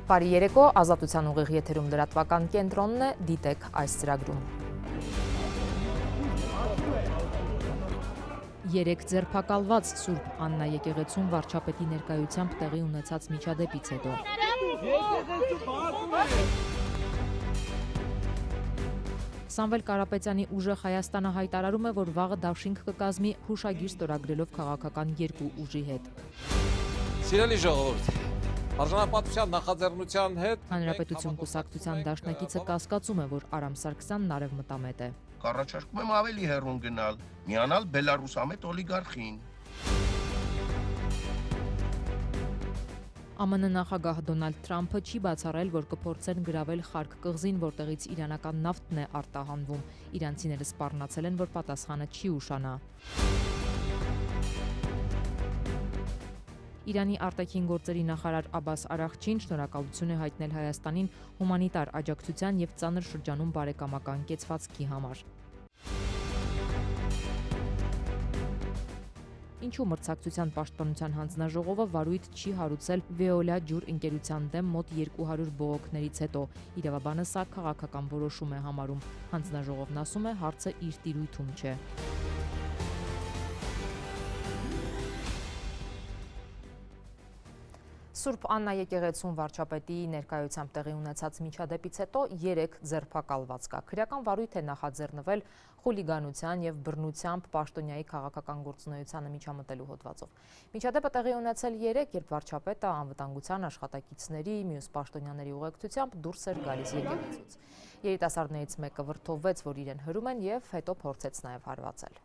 Բարի երեկո, Ազատության ուղիղ եթերում լրատվական կենտրոնն է, դիտեք այս ծրագրում։ Երեք ձերբակալված Սուրբ Աննա եկեղեցում վարչապետի ներկայությամբ տեղի ունեցած միջադեպից հետո։ Սամվել Կարապետյանի ուժեղ Հայաստանը հայտարարում է, որ վաղը դաշինք կկազմի հուշագիր ստորագրելով քաղաքական երկու ուժի հետ։ Սիրելի ժողովուրդ, Արժանապատվության նախաձեռնության հետ Հանրապետություն կուսակցության դաշնակիցը կասկածում է, որ Արամ Սարգսյանն արևմտամետ է։ Կառաջարկում եմ ավելի հեռուն գնալ, միանալ բելարուսամետ օլիգարխին։ ԱՄՆ նախագահ Դոնալդ Թրամփը չի բացառել, որ կփորձեն գրավել Խարկ կղզին, որտեղից իրանական նավթն է արտահանվում։ Իրանցիները սպառնացել են, որ պատասխանը չի ուշանա։ Իրանի արտաքին գործերի նախարար Աբբաս Արաղչին շնորհակալություն է հայտնել Հայաստանին հումանիտար աջակցության և ծանր շրջանում բարեկամական կեցվածքի համար։ Ինչու մրցակցության պաշտպանության հանձնաժողովը վարույթ չի հարուցել Veolia ջուր ընկերության դեմ մոտ 200 բողոքներից հետո։ Իրավաբանը սա քաղաքական որոշում է համարում։ Հանձնաժողովն ասում է, հարցը իր տիրույթում չէ։ Սուրբ Աննա եկեղեցում վարչապետի ներկայությամբ տեղի ունեցած միջադեպից հետո 3 ձերբակալված կա։ Քրեական վարույթ է նախաձեռնվել խուլիգանության և բռնությամբ պաշտոնյայի քաղաքական գործունեությանը միջամտելու հոդվածով։ Միջադեպը տեղի ունեցել 3, երբ վարչապետը անվտանգության աշխատակիցների, մյուս պաշտոնյաների ուղեկցությամբ դուրս էր գալիս եկեղեցուց։ Երիտասարդներից մեկը վրդովվեց, որ իրեն հրում են և հետո փորձեց նաև հարվածել։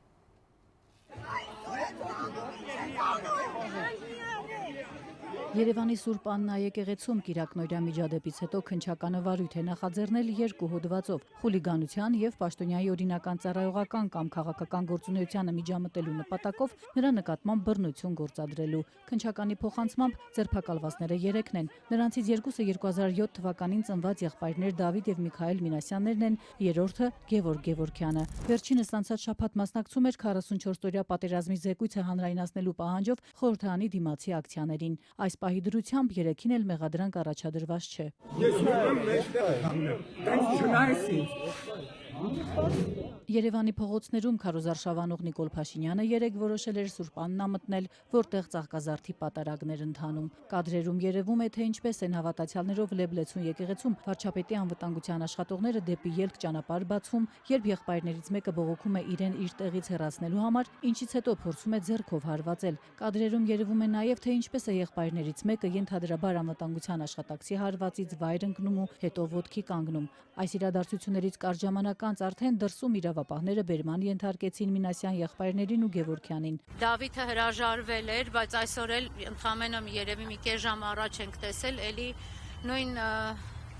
Երևանի Սուրբ Աննա եկեղեցում կիրակնօրյա միջադեպից հետո քննչականը վարույթ է նախաձեռնել 2 հոդվածով՝ խուլիգանության և պաշտոնյայի օրինական ծառայողական կամ քաղաքական գործունեությանը միջամտելու նպատակով նրա նկատմամբ բռնություն գործադրելու։ Քննչականի փոխանցմամբ ձերբակալվածները 3-ն են։ Նրանցից 2-ը 2007 թվականին ծնված եղբայրներ Դավիթ և Միքայել Մինասյաններն են, երրորդը Գևորգ Գևորգյանը։ Վերջինս անցած շաբաթ մասնակցում էր 44-օրյա պատերազմի զեկույցը հանրայնացնելու պահանջով խորհրդարանի դիմացի ակցիաներին։ Այս պահի դրությամբ 3-ին էլ մեղադրանք առաջադրված չէ։ Երևանի փողոցներում քարոզարշավանող Նիկոլ Փաշինյանը 3 որոշել էր Սուրբ Աննա մտնել, որտեղ ծաղկազարդի պատարագներ ընթանում։ Կադրերում երևում է, թե ինչպես են հավատացյալներով Լեբլեցուն եկեղեցում վարչապետի անվտանգության աշխատողները դեպի ելք ճանապարհ բացում, երբ եղբայրներից մեկը բողոքում է իրեն իր տեղից հեռացնելու համար, ինչից հետո փորձում է ձեռքով հարվածել։ Կադրերում երևում է նաև, թե ինչպես է եղբայրներից մեկը ենթադրաբար անվտանգության աշխատակցի հարվածից վայր ընկնում ու հետո ոտքի կանգնում։ Այս իրադարձություններից կարճ ժամանակ անց արդեն դրսում իրավապահները բերման ենթարկեցին Մինասյան եղբայրներին ու Գևորգյանին։ Դավիթը հրաժարվել էր, բայց այսօր էլ ընդամենը երևի մի կես ժամ առաջ ենք տեսել, էլի նույն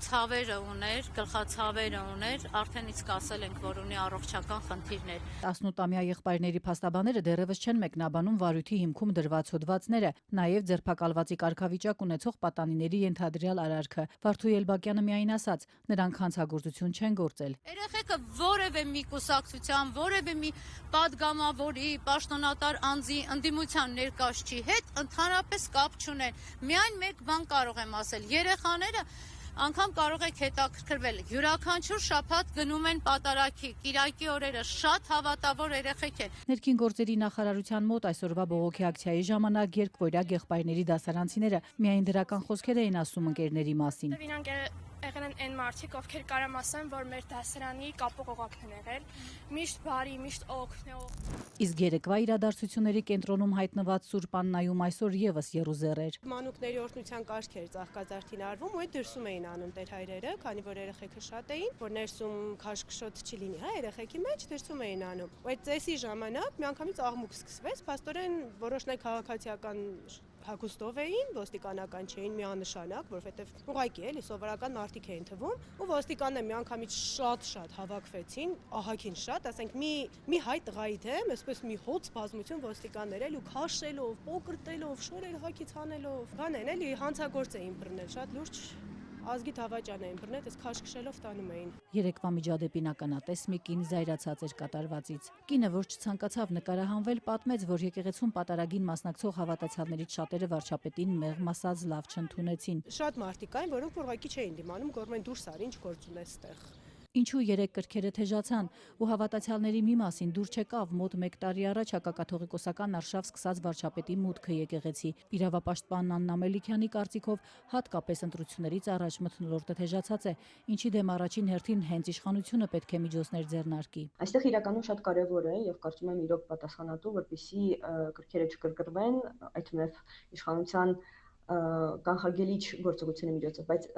ցավերը ուներ, գլխացավերը ուներ, արդեն իսկ ասել ենք, որ ունի առողջական խնդիրներ։ 18-ամյա եղբայրների փաստաբանները դեռևս չեն մեկնաբանում վարույթի հիմքում դրված հոդվածները, նաև ձերբակալվածի կարգավիճակ ունեցող պատանիների ենթադրյալ արարքը։ Վարդուհի Էլբակյանը միայն ասաց, նրանք հանցագործություն չեն գործել։ Երեխեքը որևէ մի կուսակցության, որևէ մի պատգամավորի, պաշտոնատար անձի ընդդիմության ներկայացուցիչի հետ ընդհանրապես կապ չունեն։ Միայն մեկ բան կարող եմ ասել, երեխաները անգամ կարող եք հետաքրքրվել, յուրաքանչյուր շաբաթ գնում են պատարագի, կիրակի օրերը շատ հավատավոր երեխեք են։ Ներքին գործերի նախարարության մոտ այսօրվա բողոքի ակցիայի ժամանակ երկվորյակ եղբայրների դասարանցիները միայն դրական խոսքեր էին ասում ընկերների մասին։ Եղել են այն մարդիկ, ովքեր կարամ ասեմ, որ մեր դասարանի կապող են եղել, միշտ բարի, միշտ օգնող։ Իսկ երեկվա իրադարձությունների կենտրոնում հայտնված Սուրբ Աննայում այսօր եւս եռուզեռ էր։ Մանուկների օրհնության կարգ էր ծաղկազարդին արվում, ու այդ դրսում էին անում տերհայրերը, քանի որ երեխեքը շատ էին, որ ներսում քաշքշոտ չի լինի, հա, երեխեքի մեջ դրսում էին անում։ Ու այդ ծեսի ժամանակ միանգամից աղմուկ սկսվեց, փաստորեն որոշներ քաղաքացիական հագուստով էին, ոստիկանական չէին միանշանակ, որովհետև ուղղակի էլի սովորական մարդիկ էին թվում, ու ոստիկանները միանգամից շատ հավաքվեցին, ահագին շատ, ասենք մի հայ տղայի դեմ, այսպես մի հոծ բազմություն ոստիկաններ էլ ու քաշելով, պոկրտելով, շորեր հակից հանելով, բան են էլի հանցագործ էին բռնել, շատ լուրջ ազգի դավաճան էին բռնել, այս քաշքշելով տանում էին։ Երեկվա միջադեպին ականատես մի կին զայրացած էր կատարվածից։ Կինը, որ չցանկացավ նկարահանվել, պատմեց, որ եկեղեցում պատարագին մասնակցող հավատացյալներից շատերը վարչապետին մեղմ ասած լավ չընդունեցին։ Շատ մարդիկ կային, որոնք ուղղակի չէին դիմանում, գոռում են դուրս արի, ինչ գործ ունես այդտեղ։ Ինչու 3 կրքերը թեժացան ու հավատացյալների մի մասին դուր չեկավ մոտ 1 տարի առաջ հակակաթողիկոսական արշավ սկսած վարչապետի մուտքը եկեղեցի։ Իրավապաշտպան Աննա Մելիքյանի կարծիքով հատկապես ընտրություններից առաջ մթնոլորտը թեժացած է, ինչի դեմ առաջին հերթին հենց իշխանությունը պետք է միջոցներ ձեռնարկի։ Այստեղ իրականում շատ կարևոր է եւ կարծում եմ իրոք պատասխանատու, որպեսզի կրքերը չկրկնվեն, այդ թվում իշխանության կանխարգելիչ գործողությունների միջոցով, բայց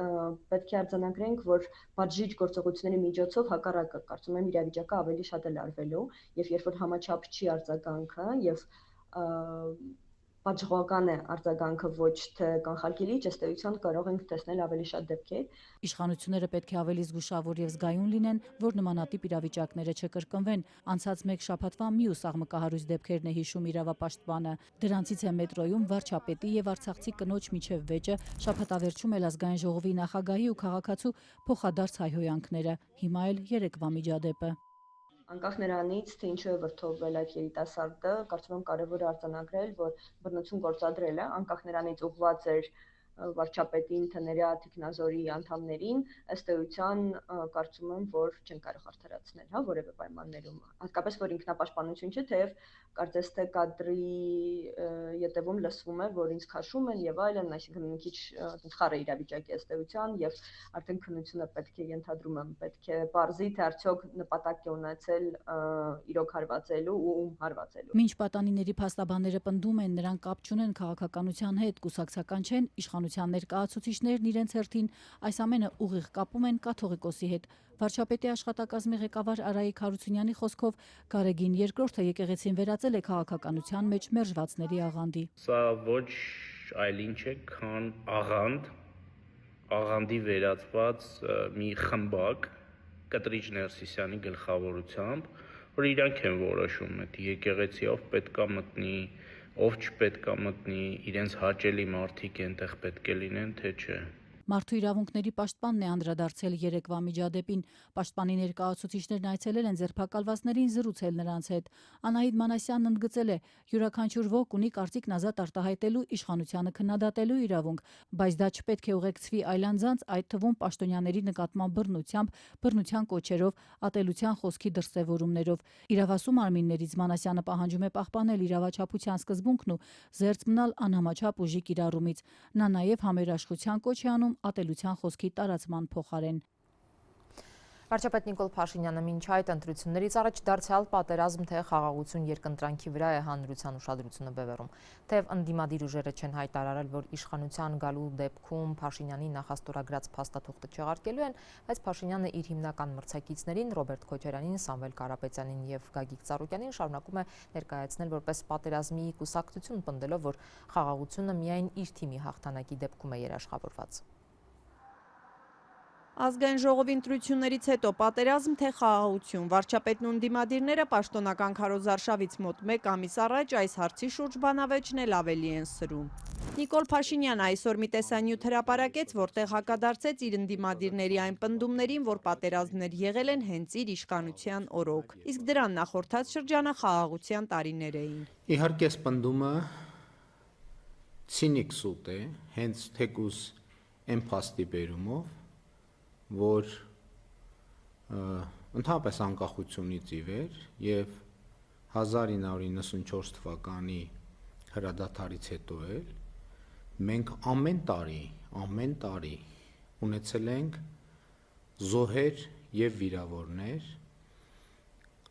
պետք է արձանագրենք, որ պատժիչ գործողությունների միջոցով հակառակը կարծում եմ իրավիճակը ավելի շատ է լարվելու եւ երբ որ համաչափ չի արձագանքը եւ պատժողական է արձագանքը ոչ թե կանխարգելիչ, ըստ էության կարող ենք տեսնել ավելի շատ դեպքեր։ Իշխանությունները պետք է ավելի զգուշավոր եւ զգայուն լինեն, որ նմանատիպ իրավիճակները չկրկնվեն։ Անցած 1 շաբաթվա մյուս աղմկահարույց դեպքերն է հիշում իրավապաշտպանը։ Դրանցից է մետրոյում վարչապետի եւ արցախցի կնոջ միջև վեճը, շաբաթավերջում էլ ազգային ժողովի նախագահի ու քաղաքացու փոխադարձ հայհոյանքները։ Հիմա էլ երեկվա միջադեպը։ Անկախ նրանից, թե ինչու է վրդովվել այդ երիտասարդը, կարծում եմ կարևոր է արձանագրել, որ բռնություն գործադրելը, անկախ նրանից ուղղված էր վարչապետին, թե նրա թիկնազորի անդամներին, ըստ էության կարծում եմ, որ չեն կարող արդարացնել, հա, որևէ պայմաններում, հատկապես որ ինքնապաշտպանություն չէ, թեև կարծես թե կադրի ետևում լսվում է, որ ինձ քաշում են եւ այլն, այսինքն մի քիչ խառը իրավիճակի ըստ էության եւ արդեն քննությունը պետք է ենթադրում եմ, պետք է բարձի, թե արդյոք նպատակ է ունեցել իրոք հարվածելու ու ում հարվածելու։ Մինչ պատանիների փաստաբանները պնդում են, նրանք կապ չունեն քաղաքականության հետ, կուսակցական չեն, իշխանության ներկայացուցիչներն իրենց հերթին այս ամենը ուղիղ կապում են կաթողիկոսի հետ։ Վարչապետի աշխատակազմի ղեկավար Արայիկ Հարությունյանի խոսքով Գարեգին II-ը եկեղեցին վերածել է քաղաքականության մեջ մերժվածների աղանդի։ Սա ոչ այլ ինչ է, քան աղանդի վերածված մի խմբակ Կտրիչ Ներսիսյանի գլխավորությամբ, որ իրանք են որոշում, այդ եկեղեցի ով պետքա մտնի, ով չպետքա մտնի, իրենց հաճելի մարդիկ այնտեղ պետք է լինեն, թե չէ։ Մարդու իրավունքների պաշտպանն է անդրադարձել երեկվա միջադեպին։ Պաշտպանի ներկայացուցիչներն այցելել են ձերբակալվածներին զրուցել նրանց հետ։ Անահիտ Մանասյանն ընդգծել է, յուրաքանչյուր ոք ունի կարծիքն ազատ արտահայտելու, իշխանությանը քննադատելու իրավունք, բայց դա չպետք է ուղեկցվի այլանձանց, այդ թվում պաշտոնյաների նկատմամբ բռնությամբ, բռնության կոչերով, ատելության խոսքի դրսևորումներով։ Իրավասու մարմիններից Մանասյանը պահանջում է պահպանել իրավաչափության սկզբունքն ու զերծ մնալ անհամաչափ ուժի կիրառումից։ Նա նաև համերաշխության կոչ է անում ատելության խոսքի տարածման փոխարեն։ Վարչապետ Նիկոլ Փաշինյանը մինչ այդ ընտրություններից առաջ դարձյալ պատերազմ թե խաղաղություն երկընտրանքի վրա է հանրության ուշադրությունը բևեռում։ Թեև ընդդիմադիր ուժերը չեն հայտարարել, որ իշխանության գալու դեպքում Փաշինյանի նախաստորագրած փաստաթուղթը չեղարկելու են, բայց Փաշինյանը իր հիմնական մրցակիցներին Ռոբերտ Քոչարյանին, Սամվել Կարապետյանին եւ Գագիկ Ծառուկյանին շարունակում է ներկայացնել որպես պատերազմի կուսակցություն, պնդելով, որ խաղաղությունը միայն իր թիմի հաղթանակի դեպքում է երաշխավորված։ Ազգային ժողովի ընտրություններից հետո պատերազմ թե խաղաղություն, վարչապետն ու ընդդիմադիրները պաշտոնական քարոզարշավից մոտ 1 ամիս առաջ այս հարցի շուրջ բանավեճն էլ ավելի են սրում։ Նիկոլ Փաշինյանը այսօր մի տեսանյութ հրապարակեց, որտեղ հակադարձեց իր ընդդիմադիրների այն պնդումներին, որ պատերազմներ եղել են հենց իր իշխանության օրոք։ Իսկ դրան նախորդած շրջանը խաղաղության տարիներ էին։ Իհարկե, պնդումը ցինիկ սուտ է, հենց թեկուզ այն փաստի բերումով, որ ընդհանրապես անկախությունից ի վեր եւ 1994 թվականի հրադադարից հետո էլ մենք ամեն տարի ունեցել ենք զոհեր եւ վիրավորներ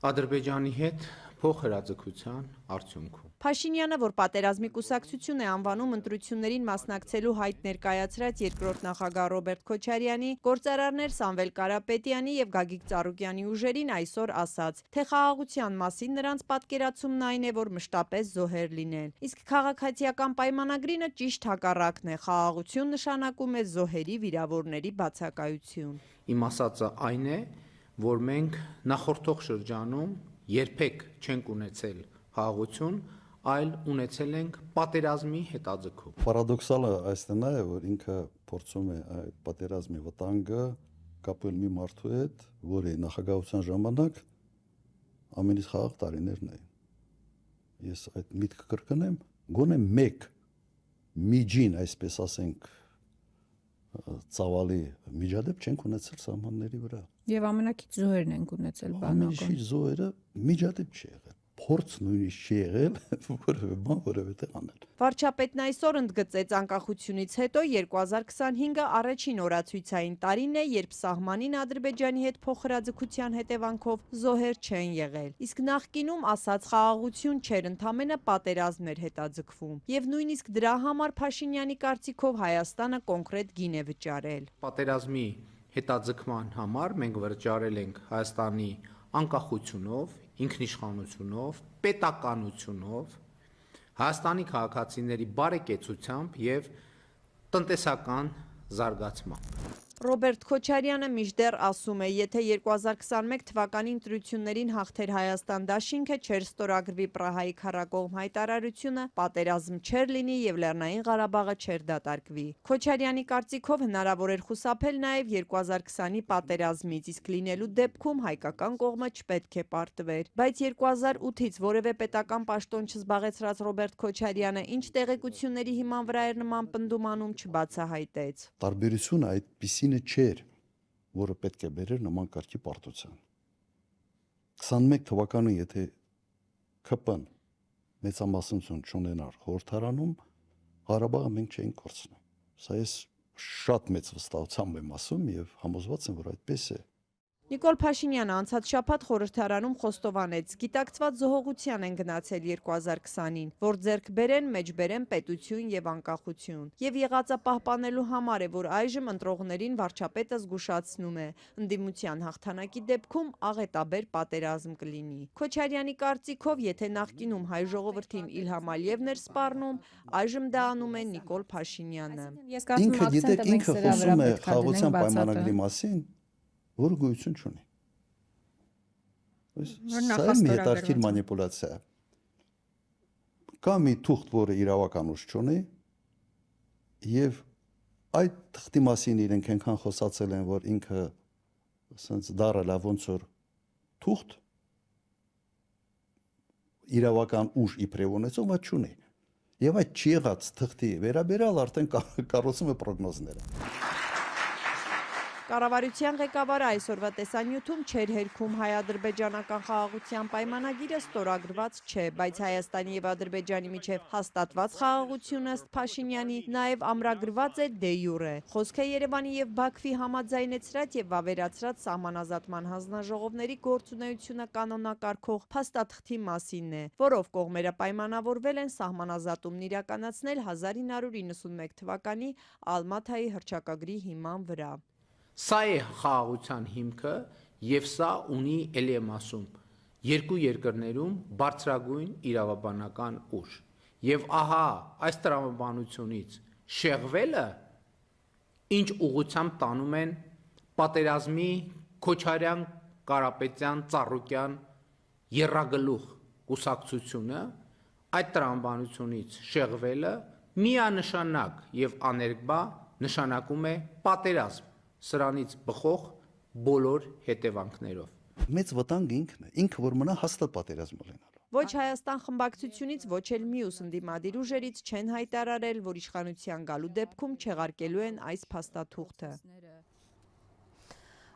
Ադրբեջանի հետ փոխհրաձգության արդյունքում։ Փաշինյանը, որ պատերազմի կուսակցություն է անվանում ընտրություններին մասնակցելու հայտ ներկայացրած երկրորդ նախագահ Ռոբերտ Քոչարյանի, գործարարներ Սամվել Կարապետյանի եւ Գագիկ Ծառուկյանի ուժերին այսօր ասաց, թե խաղաղության մասին նրանց պատկերացումն այն է, որ մշտապես զոհեր լինեն։ Իսկ քաղաքացիական պայմանագրինը ճիշտ հակառակն է, խաղաղություն նշանակում է զոհերի, վիրավորների բացակայություն։ Իմ ասածը այն է, որ մենք նախորդող շրջանում երբեք չենք ունեցել խաղաղություն, այլ ունեցել ենք պատերազմի հետաձգում։ Պարադոքսալը այստեղ է, որ ինքը փորձում է այդ պատերազմի վտանգը կապել մի մարդու հետ, որի նախագահության ժամանակ ամենից խաղաղ տարիներն էին։ Ես այդ միտքը կրկնեմ, գոնե մեկ միջին, այսպես ասենք, ծավալի միջադեպ չենք ունեցել սահմանների վրա։ Եվ ամենակից զոհերն ենք ունեցել բանակում։ Ամենիշի զոհերը միջադեպ չի եղել։ Փորձ նույնիսկ չի եղել որևէ բան որևէ տեղ անել։ Վարչապետն այսօր ընդգծեց անկախությունից հետո 2025-ը առաջին օրացույցային տարին է, երբ սահմանին Ադրբեջանի հետ փոխհրաձգության հետևանքով զոհեր չեն եղել։ Իսկ նախկինում ասած խաղաղություն չէր, ընդամենը պատերազմ էր հետաձգվում։ Եվ նույնիսկ դրա համար Փաշինյանի կարծիքով Հայաստանը կոնկրետ գին է վճարել։ Պատերազմի հետաձգման համար մենք վճարել ենք Հայաստանի անկախությունով, ինքնիշխանությունով, պետականությունով, Հայաստանի քաղաքացիների բարեկեցությամբ եւ տնտեսական զարգացմամբ։ Ռոբերտ Քոչարյանը մինչդեռ ասում է, եթե 2021 թվականի ընտրություններին հաղթեր Հայաստան դաշինքը, չէր ստորագրվի Պրահայի քառակողմ հայտարարությունը, պատերազմ չէր լինի եւ Լեռնային Ղարաբաղը չէր դատարկվի։ Քոչարյանի կարծիքով հնարավոր էր խուսափել նաեւ 2020-ի պատերազմից, իսկ լինելու դեպքում հայկական կողմը չպետք է պարտվեր։ Բայց 2008-ից որևէ պետական պաշտոն չզբաղեցրած Ռոբերտ Քոչարյանը ինչ տեղեկությունների հիման վրա էր նման պնդում անում, չբացահայտեց։ Տարբերությունը այդպիսին չէր, որը պետք է բերեր նման կարգի պարտության։ 21 թվականին, եթե ԿՊ-ն մեծամասնություն չունենար խորհրդարանում, Ղարաբաղը մենք չէինք կորցնում։ Սա ես շատ մեծ վստահությամբ եմ ասում եւ համոզված եմ, որ այդպես է։ Նիկոլ Փաշինյանը անցած շաբաթ խորհրդարանում խոստովանեց, գիտակցված զոհողության են գնացել 2020-ին, որ ձեռք բերեն, մեջբերեն պետություն եւ անկախություն։ Եվ եղածը պահպանելու համար է, որ այժմ ընտրողներին վարչապետը զգուշացնում է, ընդդիմության հաղթանակի դեպքում աղետաբեր պատերազմ կլինի։ Քոչարյանի կարծիքով, եթե նախկինում հայ ժողովրդին Իլհամ Ալիևն էր սպառնում, այժմ դա անում է Նիկոլ Փաշինյանը։ Ինքը գիտեք, ինքը խոսում է խաղաղության պայմանագրի մասին, որը գոյություն չունի։ Սա է մի հետաքրքիր մանիպուլյացիա։ Կա մի թուղթ, որը իրավական ուժ չունի, եւ այդ թղթի մասին իրենք այնքան խոսացել են, որ ինքը ասենց դարել է ոնց որ թուղթ իրավական ուժ իբրև ունեցող, բայց չունի։ Եվ այդ չի եղած թղթի վերաբերյալ արդեն կառուցում է պրոգնոզները։ Կառավարության ղեկավարը այսօրվա տեսանյութում չէր հերքում հայ-ադրբեջանական խաղաղության պայմանագիրը ստորագրված չէ, բայց Հայաստանի եւ Ադրբեջանի միջև հաստատված խաղաղությունը ըստ Փաշինյանի նաեւ ամրագրված է դե յուրե։ Խոսքը Երևանի եւ Բաքվի համաձայնեցրած եւ վավերացրած սահմանազատման հանձնաժողովների գործունեությունը կանոնակարգող փաստաթղթի մասինն է, որով կողմերը պայմանավորվել են սահմանազատումն իրականացնել 1991 թվականի Ալմաթայի հռչակագրի հիման վրա։ Սա է խաղաղության հիմքը եւ սա ունի, ելի եմ ասում, երկու երկրներում բարձրագույն իրավաբանական ուժ։ Եվ ահա այս տրամաբանությունից շեղվելը ինչ ուղղությամբ տանում են պատերազմի Քոչարյան, Կարապետյան, Ծառուկյան եռագլուխ կուսակցությունը, այդ տրամաբանությունից շեղվելը միանշանակ եւ աներկբա նշանակում է պատերազմ, սրանից բխող բոլոր հետևանքներով։ Մեծ վտանգ ինքն է, ինքը որ մնա հաստատ պատերազմ լինելու։ Ոչ Հայաստան խմբակցությունից, ոչ էլ մյուս ընդդիմադիր ուժերից չեն հայտարարել, որ իշխանության գալու դեպքում չեղարկելու են այս փաստաթուղթը։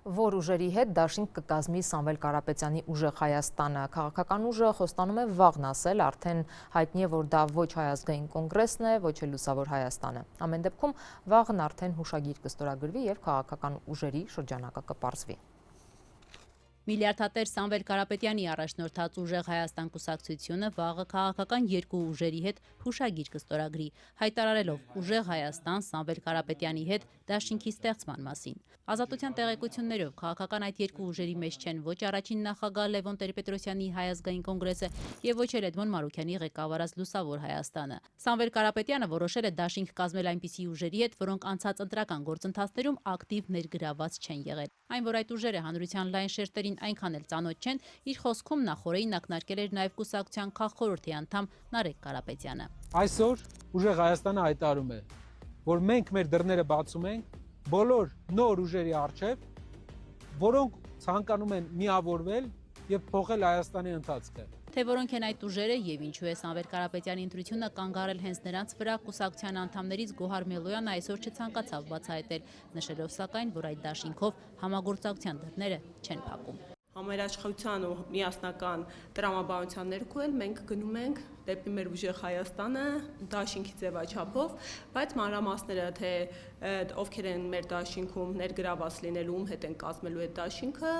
Որ ուժերի հետ դաշինք կկազմի Սամվել Կարապետյանի ուժեղ Հայաստանը։ Քաղաքական ուժը խոստանում է վաղն ասել, արդեն հայտնի է, որ դա ոչ Հայ ազգային կոնգրեսն է, ոչ էլ Լուսավոր Հայաստանը։ Ամեն դեպքում վաղն արդեն հուշագիր կստորագրվի եւ քաղաքական ուժերի շրջանակը կպարզվի։ Միլիարդատեր Սամվել Կարապետյանի առաջնորդած ուժեղ Հայաստան կուսակցությունը վաղը քաղաքական երկու ուժերի հետ հուշագիր կստորագրի, հայտարարելով ուժեղ Հայաստան Սամվել Կարապետյանի հետ դաշինքի ստեղծման մասին։ Ազատության տեղեկություններով քաղաքական այդ երկու ուժերի մեջ չեն ոչ առաջին նախագահ Լևոն Տեր-Պետրոսյանի Հայ ազգային կոնգրեսը եւ ոչ էլ Էդմոն Մարուքյանի ղեկավարած Լուսավոր Հայաստանը։ Սամվել Կարապետյանը որոշել է դաշինք կազմել այնպիսի ուժերի հետ, որոնք անցած ընտրական գործընթացներում ակտիվ ներգրաված չեն եղել։ Այն, որ այդ ուժերը հանրության լայն շերտերին այնքան էլ ծանոթ չեն, իր խոսքում նախորդին ակնարկել էր նաև կուսակցության քաղխորհրդի անդամ Նարեկ Կարապետյանը։ Այսօր ուժեղ Հայաստանը հայտարարում է, որ մենք մեր դռները բացում ենք բոլոր նոր ուժերի առջև, որոնք ցանկանում են միավորվել եւ փոխել Հայաստանի ընթացքը։ Թե որոնք են այդ ուժերը եւ ինչու է Սամվել Կարապետյանի ընտրությունը կանգ առել հենց նրանց վրա, կուսակցության անդամներից Գոհար Մելոյանը այսօր չցանկացավ բացահայտել, նշելով սակայն, որ այդ դաշինքով համագործակցության դռները չեն փակում։ Համերաշխության ու միասնական տրամաբանության ներքո էլ մենք գնում ենք դեպի մեր ուժեղ Հայաստանը դաշինքի ձևաչափով, բայց մանրամասները, թե ովքեր են մեր դաշինքում ներգրաված լինելու, ում հետ են կազմելու այդ դաշինքը,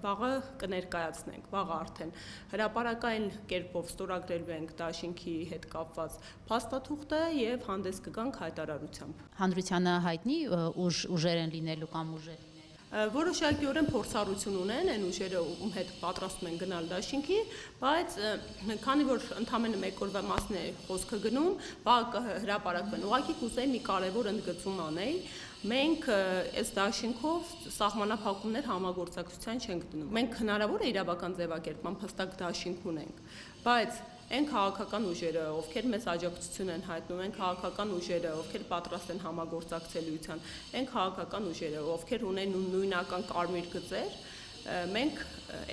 վաղը կներկայացնենք, վաղը արդեն հրապարակային կերպով ստորագրելու ենք դաշինքի հետ կապված փաստաթուղթը եւ հանդես կգանք հայտարարությամբ։ Հանրությանը հայտնի ուժեր են լինելու կամ ուժեր։ Որոշակիորեն փորձառություն ունեն այն ուժերը, ում հետ պատրաստում են գնալ դաշինքի, բայց քանի որ ընդամենը մեկ օրվա մասն է խոսքը գնում, բակը հրապարակվեն։ Ուղղակի կուզեի մի կարևոր ընդգծում անել։ Մենք այս դաշինքով սահմանափակումներ համագործակցության չենք դնում։ Մենք հնարավոր է իրավական ձևակերպման փստակ դաշինք ունենք, բայց այն քաղաքական ուժերը, ովքեր մեզ աջակցություն են հայտնում, այն քաղաքական ուժերը, ովքեր պատրաստ են համագործակցելիության, այն քաղաքական ուժերը, ովքեր ունեն նույնական կարմիր գծեր, մենք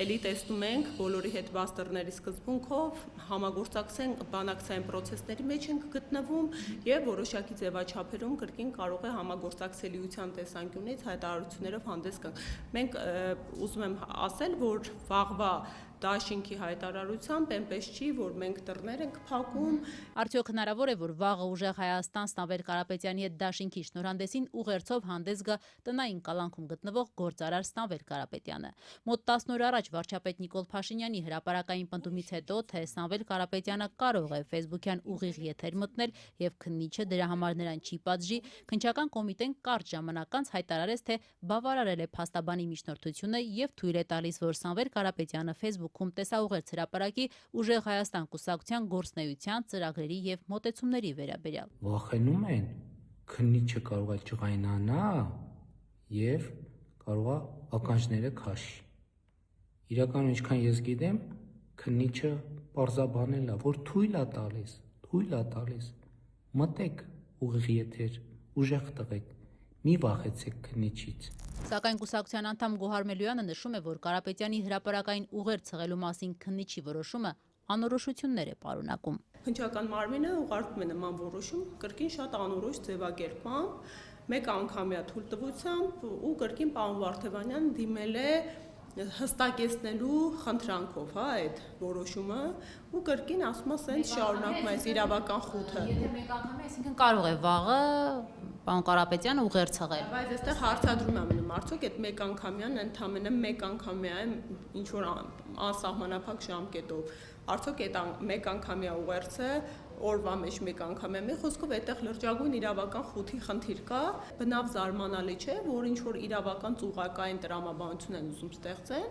էլի տեսնում ենք բոլորի հետ բաց դռների սկզբունքով համագործակցենք բանակցային process-ների մեջ ենք գտնվում եւ որոշակի ձևաչափերում կրկին կարող է համագործակցելիության տեսանկյունից հայտարարություններով հանդես գանք։ Մենք ուզում եմ ասել, որ վաղվա դաշինքի հայտարարությամբ այնպես չի, որ մենք դռներ ենք փակում։ Արդյոք հնարավոր է, որ վաղը ուժեղ Հայաստան Սամվել Կարապետյանի հետ դաշինքի շնորհանդեսին ուղերձով հանդես գա տնային կալանքում գտնվող գործարար Սամվել Կարապետյանը։ Մոտ 10 օր առաջ վարչապետ Նիկոլ Փաշինյանի հրապարակային պնդումից հետո, թե Սամվել Կարապետյանը կարող է Facebook-յան ուղիղ եթեր մտնել եւ քննիչը դրա համար նրան չի պատժի, քննչական կոմիտեն կարճ ժամանակ անց հայտարարեց, թե բավարարել է փաստաբանի միջնորդությունը եւ թույլ է տալիս, որ Սամվել Կարապետյանը Facebook-ում տեսաուղերձ հրապարակի ուժեղ Հայաստան կուսակցության գործնեայության, ծրագրերի եւ մոտեցումների վերաբերյալ։ Վախենում են, քննիչը կարող է ջղայնանա եւ կարող է ականջները քաշի։ Իրականում ինչքան ես գիտեմ, քննիչը պարզաբանել է, որ թույլ է տալիս, մտեք ուղիղ եթեր, ուժեղ տղեկ, մի վախեցեք քննիչից։ Սակայն կուսակցության անդամ Գոհար Մելոյանը նշում է, որ Կարապետյանի հրապարակային ուղերձ ցղելու մասին քննիչի որոշումը անորոշություններ է պարունակում։ Քննչական մարմինը ուղարկում է նման որոշում կրկին շատ անորոշ ձևակերպամբ, մեկ անգամյա թույլտվությամբ ու կրկին պարոն Վարդևանյան դիմել է հստակեցնելու խնդրանքով, հա, այդ որոշումը ու կրկին ասում է, սենց շարունակում է այս իրավական խութը։ Եթե մեկ անգամ է, այսինքն կարող է վաղը պարոն Կարապետյանը ուղերձ ցղել։ Բայց այստեղ հարցադրում եմ մնում, արդյոք այդ մեկ անգամյան ընդամենը մեկ անգամյա է ինչ որ անսահմանափակ ժամկետով։ Արդյոք այդ մեկ անգամյա ուղերձը օրվա մեջ մեկ անգամ է, մի խոսքով այդտեղ լրջագույն իրավական խութի խնդիր կա, բնավ զարմանալի չէ, որ ինչ որ իրավական ծուղակային տրամաբանություն են ուզում ստեղծեն,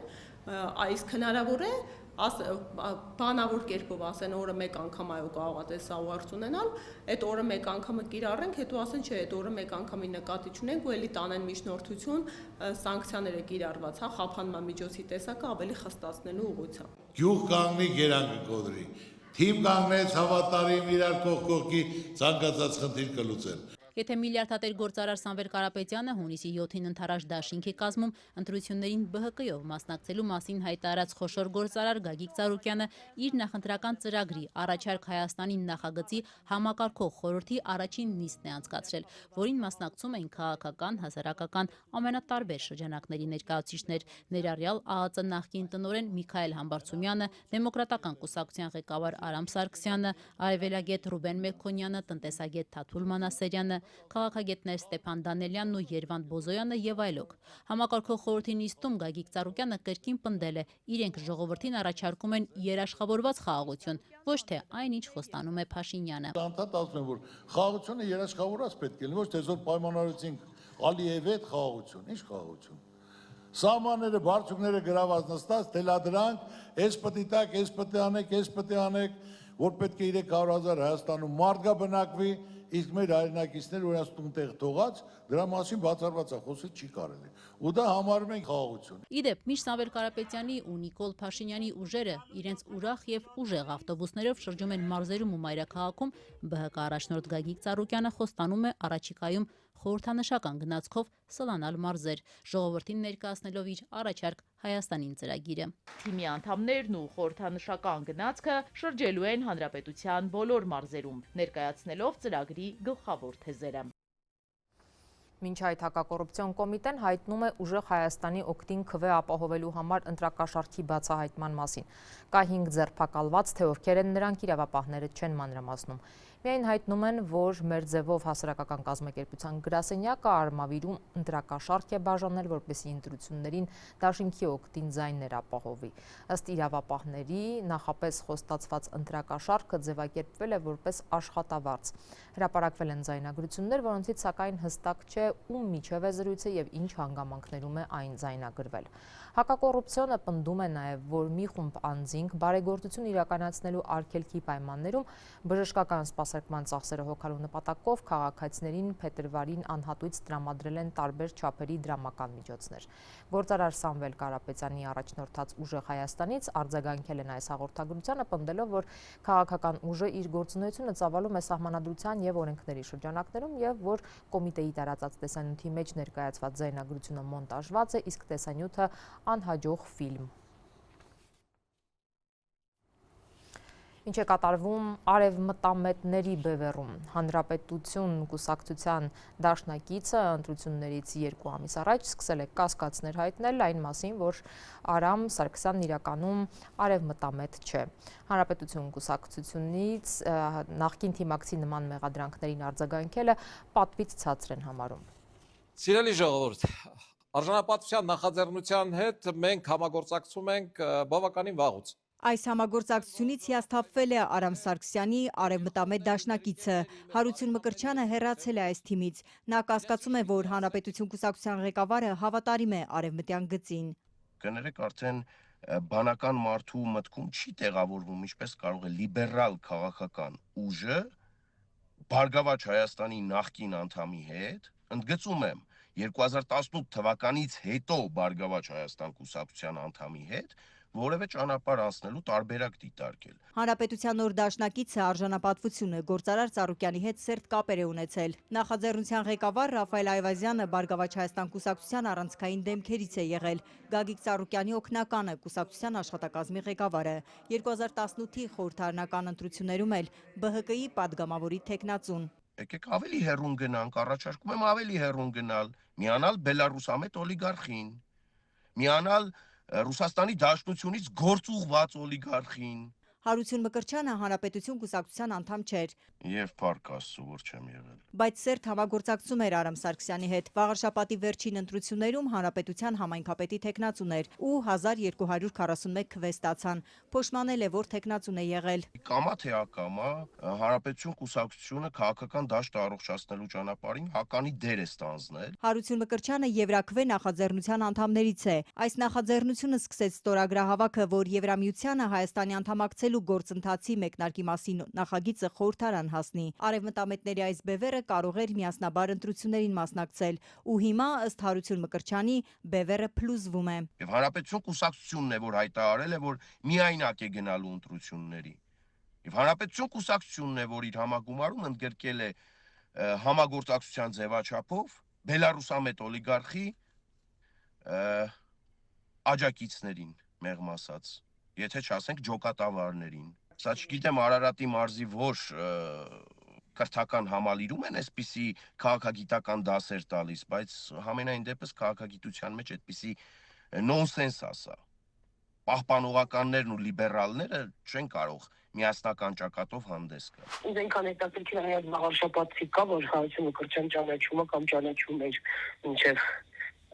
իսկ հնարավոր է բանավոր կերպով ասեն օրը մեկ անգամ այո կարող է տեսաուղերձ ունենալ, այդ օրը մեկ անգամը կիրառենք, հետո ասեն չէ, այդ օրը մեկ անգամի նկատի չունենք ու էլի տանեն միջնորդություն, սանկցիաներ է կիրառված, հա, խափանման միջոցի տեսակը ավելի խստացնելու ուղղությամբ։ Գյուղ կանգնի գերանքը կոդրի։ Թիմ կանգնեց հավատարիմ իրար կողքի ցանկացած խնդիր կլուծեն։ Եթե միլիարդատեր գործարար Սամվել Կարապետյանը հունիսի 7-ին ընթരാճ դաշինք է կազմում ընտրություններին ԲՀԿ-ով մասնակցելու մասին հայտարարած խոշոր գործարար Գագիկ Ծառուկյանը իր նախընտրական ծրագրի առաջարկ Հայաստանին նախագծի համակարգող խորհրդի առաջին նիստն է անցկացրել, որին մասնակցում էին քաղաքական, հասարակական ամենատարբեր շրջանակների ներկայացուցիչներ, ներառյալ ԱԱԾ նախկին տնօրեն Միքայել Համբարձումյանը, Դեմոկրատական կուսակցության ղեկավար Արամ Սարգսյանը, արևելագետ Ռուբեն Մելքոնյանը, տնտեսագետ Թաթուլ Մանասերյանը, քաղաքագետներ Ստեփան Դանելյանն ու Երվանդ Բոզոյանը եւ այլոք։ Համակարգող խորհրդի նիստում Գագիկ Ծառուկյանը կրկին պնդել է, իրենք ժողովրդին առաջարկում են երաշխավորված խաղաղություն, ոչ թե այն, ինչ խոստանում է Փաշինյանը։ Անդադ ասում են, որ խաղաղությունը երաշխավորված պետք է լինի, ոչ թե այսօր պայմանավորեցինք Ալիևի հետ խաղաղություն, ինչ խաղաղություն։ Սահմանները, բարձունքները գրաված նստած, թելադրանք, այս պետք է տակ, այս պետք է անեք, որ պետք է 300,000 Հայաստանում մարդ գա բնակվի, իսկ մեր հայրենակիցները որ ասում տեղ թողած, դրա մասին բացառված է խոսել չի կարելի։ Ու դա համարում ենք խաղաղություն։ Իդեպ, միշտ Սամվել Կարապետյանի ու Նիկոլ Փաշինյանի ուժերը իրենց ուրախ եւ ուժեղ ավտոբուսներով շրջում են մարզերում ու մայրաքաղաքում, ԲՀԿ առաջնորդ Գագիկ Ծառուկյանը խոստանում է առաջիկայում խորհրդանշական գնացքով սլանալ մարզեր, ժողովրդին ներկայացնելով իր առաջարկ Հայաստանին ծրագիրը։ Թիմի անդամներն ու խորհրդանշական գնացքը շրջելու են հանրապետության բոլոր մարզերում, ներկայացնելով ծրագրի գլխավոր թեզերը։ Մինչ այդ հակակոռուպցիոն կոմիտեն հայտնում է ուժեղ Հայաստանի օգտին քվե ապահովելու համար ընտրակաշառքի բացահայտման մասին։ Կա 5 ձերբակալված, թե ովքեր են նրանք, իրավապահները չեն մանրամասնում։ Միայն հայտնում են, որ մեր ձևով հասարակական կազմակերպության գրասենյակը արմավիրում ընտրակաշառք է բաժանել, որպեսզի ընտրություններին դաշինքի օգտին ձայներ ապահովի։ Ըստ իրավապահների, նախապես խոստացված ընտրակաշառքը ձևակերպվել է որպես աշխատավարձ։ Հրապարակվել են ձայնագրություններ, որոնցից սակայն հստակ չէ ում միջև է զրույցը եւ ինչ հանգամանքներում է այն ձայնագրվել։ Հակակոռուպցիոնը պնդում է նաև, որ մի խումբ անձինք բարեգործություն իրականացնելու արգելքի պայմաններում բժշկական սպասարկման ծախսերը հոգալու նպատակով քաղաքացիներին փետրվարին անհատույց տրամադրել են տարբեր չափերի դրամական միջոցներ։ Գործարար Սամվել Կարապետյանի առաջնորդած ուժեղ Հայաստանից արձագանքել են այս հաղորդագրությանը, պնդելով, որ քաղաքական ուժը իր գործունեությունը ծավալում է սահմանադրության եւ օրենքների շրջանակներում եւ որ կոմիտեի տարածած տեսանյութի մեջ ներկայացված ձայնագրությունը մոնտաժված է, իսկ տեսանյութը անհաջող ֆիլմ։ Ինչ է կատարվում արևմտամետների բևեռում։ Հանրապետություն կուսակցության դաշնակիցը ընտրություններից 2 ամիս առաջ սկսել է կասկածներ հայտնել այն մասին, որ Արամ Սարգսյանն իրականում արևմտամետ չէ։ Հանրապետություն կուսակցությունից նախկին թիմակցի նման մեղադրանքներին արձագանքելը պատվից ցածր են համարում։ Սիրելի ժողովուրդ, արժանապատվության նախաձեռնության հետ մենք համագործակցում ենք բավականին վաղուց։ Այս համագործակցությունից հիասթափվել է Արամ Սարգսյանի արևմտամետ դաշնակիցը։ Հարություն Մկրտչյանը հեռացել է այս թիմից։ Նա կասկածում է, որ Հանրապետություն կուսակցության ղեկավարը հավատարիմ է արևմտյան գծին։ Կներեք, արդեն բանական մարդու մտքում չի տեղավորվում, ինչպես կարող է լիբերալ քաղաքական ուժը Բարգավաճ Հայաստանի նախկին անդամի հետ, ընդգծում եմ, 2018 թվականից հետո Բարգավաճ Հայաստան կուսակցության անդամի հետ որևէ ճանապարհ անցնելու տարբերակ դիտարկել։ Հանրապետության նոր դաշնակիցը արժանապատվությունը գործարար Ծառուկյանի հետ սերտ կապեր է ունեցել։ Նախաձեռնության ղեկավար Ռաֆայել Այվազյանը Բարգավաճ Հայաստան կուսակցության առանցքային դեմքերից է եղել։ Գագիկ Ծառուկյանի օգնականը կուսակցության աշխատակազմի ղեկավարը։ 2018-ի խորհրդարանական ընտրություններում էլ ԲՀԿ-ի падգամավորի թեկնածուն։ Եկեք ավելի հեռուն գնանք, առաջարկում եմ ավելի հեռուն գնալ, միանալ Բելարուսամետ օլիգարխին, միանալ Ռուսաստանի Դաշնությունից գործ ուղված օլիգարխին։ Հարություն Մկրտչյանը Հանրապետություն կուսակցության անդամ չէր։ Եվ փառք Աստծո, որ չեմ եղել։ Բայց սերտ համագործակցում էր Արամ Սարգսյանի հետ։ Վաղարշապատի վերջին ընտրություններում Հանրապետության համայնքապետի թեկնածուն էր ու 1241 քվե ստացան։ Փոշմանել է, որ թեկնածուն է եղել։ Կամա թե ակամա Հանրապետություն կուսակցությունը քաղաքական դաշտը առողջացնելու ճանապարհին հականի դեր է ստանձնել։ Հարություն Մկրտչյանը Եվրաքվե նախաձեռնության անդամներից է։ Այս նախաձեռնությունը սկսեց ստորագրահավաքը, որ Եվրամիությանը Հայաստանի անդամակցելու գործընթացի մեկնարկի մասին նախագիծը խորհրդարան հասնի։ Արևմտամետների այս բևեռը կարող էր միասնաբար ընտրություններին մասնակցել ու հիմա ըստ Հարություն Մկրտչյանի բևեռը փլուզվում է։ Եվ Հանրապետություն կուսակցությունն է, որ հայտարարել է, որ միայնակ է գնալու ընտրությունների։ Եվ Հանրապետություն կուսակցությունն է, որ իր համագումարում ընդգրկել է համագործակցության ձևաչափով Բելարուսամետ օլիգարխի աջակիցներին, մեղմ ասած, եթե չասենք ջոկատավարներին։ Սա չգիտեմ Արարատի մարզի որ կրթական համալիրում են այսպիսի քաղաքագիտական դասեր տալիս, բայց համենայն դեպս քաղաքագիտության մեջ այդպիսի նոնսենս ասա։ Պահպանողականներն ու լիբերալները չեն կարող միասնական ճակատով հանդես գալ։ Ինձ այնքան հետաքրքիր է այդ վաղարշապատի կա, որ Հարություն Մկրտչյան ճանաչումը կամ ճանաչում էր մինչև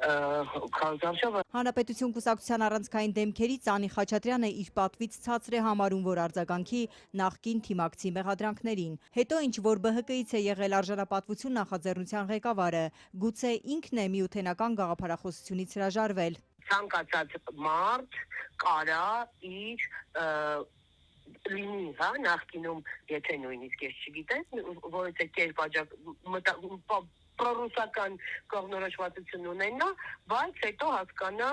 Հանրապետություն կուսակցության առանցքային դեմքերից Անի Խաչատրյանը իր պատվից ցածր է համարում, որ արձագանքի նախկին թիմակցի մեղադրանքներին։ Հետո ինչ որ ԲՀԿ-ից է եղել արժանապատվություն նախաձեռնության ղեկավարը, գուցե ինքն է միութենական գաղափարախոսությունից հրաժարվել։ Ցանկացած մարդ կարա իր լինի, հա, նախկինում, եթե նույնիսկ ես չգիտեմ, որից է կերպաջակ պրոռուսական կողմնորոշվածություն ունենա, բայց հետո հասկանա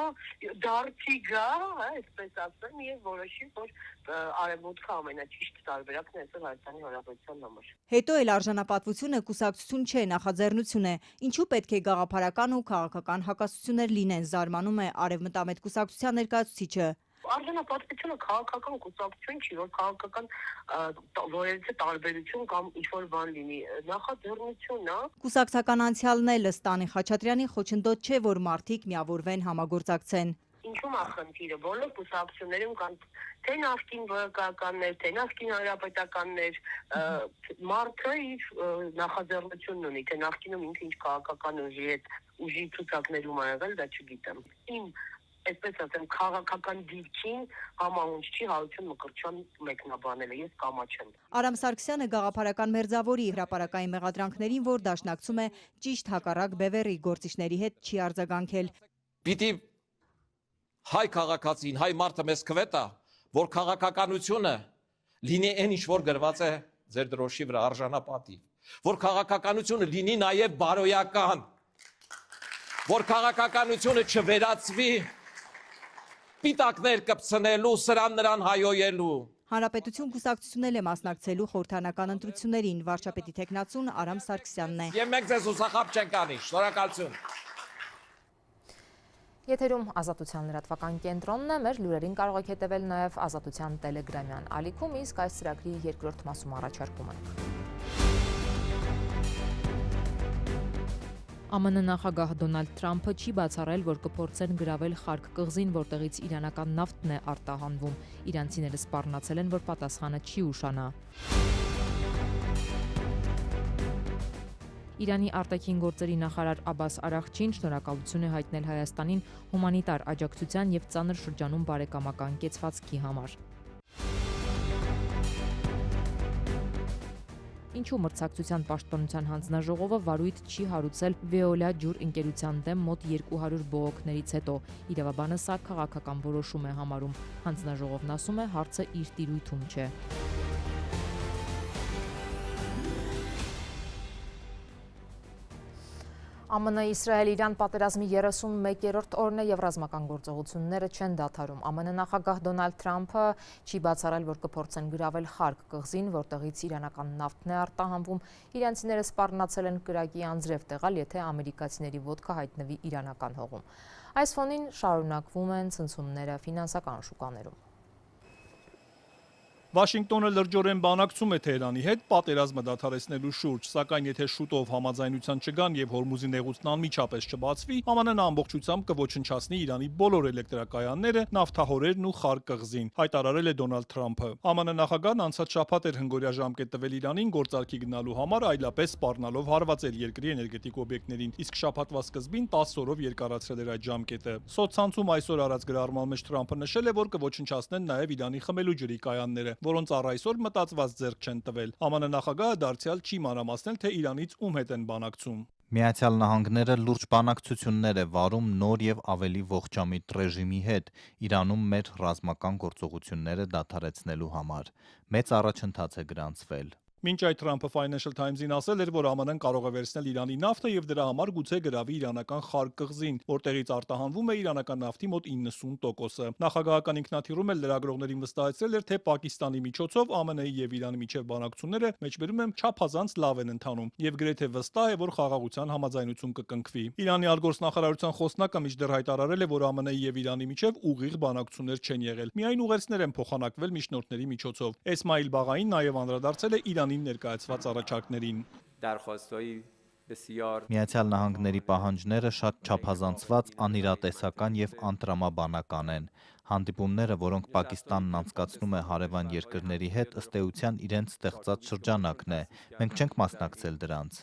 դարձի գա, հա, այսպես ասեմ, եւ որոշի, որ արևմուտքը ամենաճիշտ տարբերակն է այսօր Հայաստանի Հանրապետության համար։ Հետո էլ արժանապատվությունը կուսակցություն չէ, նախաձեռնություն է։ Ինչու պետք է գաղափարական ու քաղաքական հակասություններ լինեն, զարմանում է Արևմտամետ կուսակցության ներկայացուցիչը։ Արժանապատվությունը քաղաքական կուսակցություն չի, որ քաղաքական որևէ տարբերություն կամ ինչ-որ բան լինի, նախաձեռնություն է։ Կուսակցական անցյալն էլ ըստ Տանի Խաչատրյանի խոչընդոտ չէ, որ մարդիկ միավորվեն համագործակցեն։ Ինչու՞մ է խնդիրը, բոլոր կուսակցություններում կան թե նախկին ԲԿԿ-ականներ, թե նախկին հանրապետականներ, մարդը իր նախաձեռնությունն ունի, թե նախկինում ինքը ինչ քաղաքական ուժի ցուցակներում ա եղել, դա չգիտեմ։ Իմ այսպես ասեմ, քաղաքական դիրքին համահունչ չի Հարություն Մկրտչյան մեկնաբանելը, ես կամաչեմ։ Արամ Սարգսյանը գաղափարական մերձավորի հրապարակային մեղադրանքներին, որ դաշնակցում է ճիշտ հակառակ Բևեռի գործիչների հետ չի արձագանքել։ Պիտի հայ քաղաքացին, հայ մարդը մեզ կվետա, որ քաղաքականությունը լինի այն ինչ որ գրված է ձեր դրոշի վրա արժանապատիվ, որ քաղաքականությունը լինի նաև բարոյական, որ քաղաքականությունը չվերածվի պիտակներ կպցնելու, սրան նրան հայոյելու։ Հանրապետություն կուսակցությունն էլ է մասնակցելու խորհրդանական ընտրություններին, վարչապետի թեկնածուն Արամ Սարգսյանն է։ Եվ մենք ձեզ ուսախապ չենք անի, շնորհակալություն։ Եթերում Ազատության լրատվական կենտրոնն է, մեր լուրերին կարող եք հետևել նաև Ազատության տելեգրամյան ալիքում, իսկ այս ծրագրի երկրորդ մասում առաջարկում ենք։ ԱՄՆ նախագահ Դոնալդ Թրամփը չի բացառել, որ կփորձեն գրավել Խարկ կղզին, որտեղից իրանական նավթն է արտահանվում։ Իրանցիները սպառնացել են, որ պատասխանը չի ուշանա։ Իրանի արտաքին գործերի նախարար Աբբաս Արաղչին շնորհակալություն է հայտնել Հայաստանին հումանիտար աջակցության և ծանր շրջանում բարեկամական կեցվածքի համար։ Ինչու մրցակցության պաշտպանության հանձնաժողովը վարույթ չի հարուցել Veolia ջուր ընկերության դեմ մոտ 200 բողոքներից հետո։ Իրավաբանը սա քաղաքական որոշում է համարում։ Հանձնաժողովն ասում է, հարցը իր տիրույթում չէ։ ԱՄՆ-Իսրայել-Իրան պատերազմի 31-րդ օրն է և ռազմական գործողությունները չեն դադարում։ ԱՄՆ նախագահ Դոնալդ Թրամփը չի բացառել, որ կփորձեն գրավել Խարկ կղզին, որտեղից իրանական նավթն է արտահանվում։ Իրանցիները սպառնացել են կրակի անձրև տեղալ, եթե ամերիկացիների ոտքը հայտնվի իրանական հողում։ Այս ֆոնին շարունակվում են ցնցումները ֆինանսական շուկաներում։ Վաշինգտոնը լրջորեն բանակցում է Թեհրանի հետ պատերազմը դադարեցնելու շուրջ, սակայն եթե շուտով համաձայնության չգան եւ Հորմուզի նեղուցն անմիջապես չբացվի, ԱՄՆ-ն ամբողջությամբ կոչնչացնի Իրանի բոլոր էլեկտրակայանները, նավթահորերն ու Խարկ կղզին, հայտարարել է Դոնալդ Թրամփը։ ԱՄՆ նախագահն անցած շաբաթ էր հնգօրյա ժամկետ տվել Իրանին գործարքի գնալու համար, այլապես սպառնալով հարվածել երկրի էներգետիկ օբյեկտներին, իսկ շաբաթվա սկզբին 10 օրով երկարացրել էր այդ ժամկետը։ Սոցցանցում այսօր արած գրառման մեջ Թրամփը նշել է, որ կոչնչացնեն նաեւ Իրանի խմելու ջրի կայանները, որոնց առ այսօր մտածված ձեռք չեն տվել։ ԱՄՆ նախագահը դարձյալ չի մանրամասնել, թե Իրանից ում հետ են բանակցում։ Միացյալ Նահանգները լուրջ բանակցություններ է վարում նոր եւ ավելի ողջամիտ ռեժիմի հետ, Իրանում մեր ռազմական գործողությունները դադարեցնելու համար։ Մեծ առաջընթաց է գրանցվել։ Մինչ այդ Թրամփը Financial Times-ին ասել էր, որ ԱՄՆ-ն կարող է վերցնել Իրանի նավթը եւ դրա համար գուցե գրավի իրանական Խարկ կղզին, որտեղից արտահանվում է իրանական նավթի մոտ 90%-ը։ Նախագահական ինքնաթիռում էլ լրագրողներին վստահեցրել էր, թե Պակիստանի միջոցով ԱՄՆ-ի եւ Իրանի միջև բանակցությունները մեջբերում են չափազանց լավ են ընթանում եւ գրեթե վստահ է, որ խաղաղության համաձայնություն կկնքվի։ Իրանի արտգործնախարարության խոսնակը մինչդեռ հայտարարել է, որ ԱՄՆ-ի եւ Իրանի միջև ուղիղ բանակցություններ չեն եղել։ Միայն ուղերձներ են փոխանակվել միջնորդների միջոցով։ Էսմայիլ Բաղային նաեւ անդրադարձել է Իրանին ներկայացված առաջարկներին։ Միացյալ Նահանգների պահանջները շատ չափազանցված, անիրատեսական եւ անտրամաբանական են։ Հանդիպումները, որոնք Պակիստանն անցկացնում է հարևան երկրների հետ, ըստ էության իրենց ստեղծած շրջանակն է։ Մենք չենք մասնակցել դրանց։